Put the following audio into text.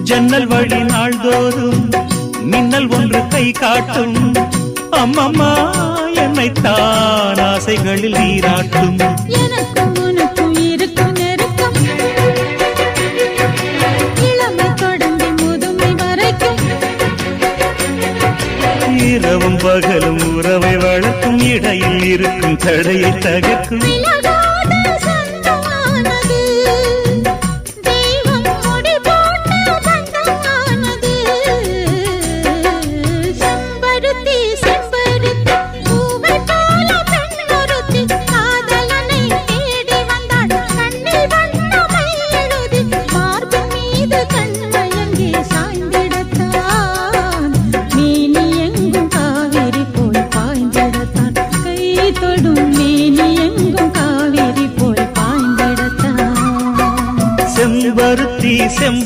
ஜன்னல் வழி நாள்தோறும் மின்னல் ஒன்று கை காட்டும். அம்மம்மா என்னைத்தான் ஆசைகளில் நீராட்டும். எனக்கும் உனக்கும் இருக்கும் நெருக்கம், இளமை தொடங்கி முதுமை வரைக்கும். இரவும் பகலும் உறவை வளர்க்கும், இடையில் இருக்கும் தடையை தகர்க்கும். செம்பருத்தி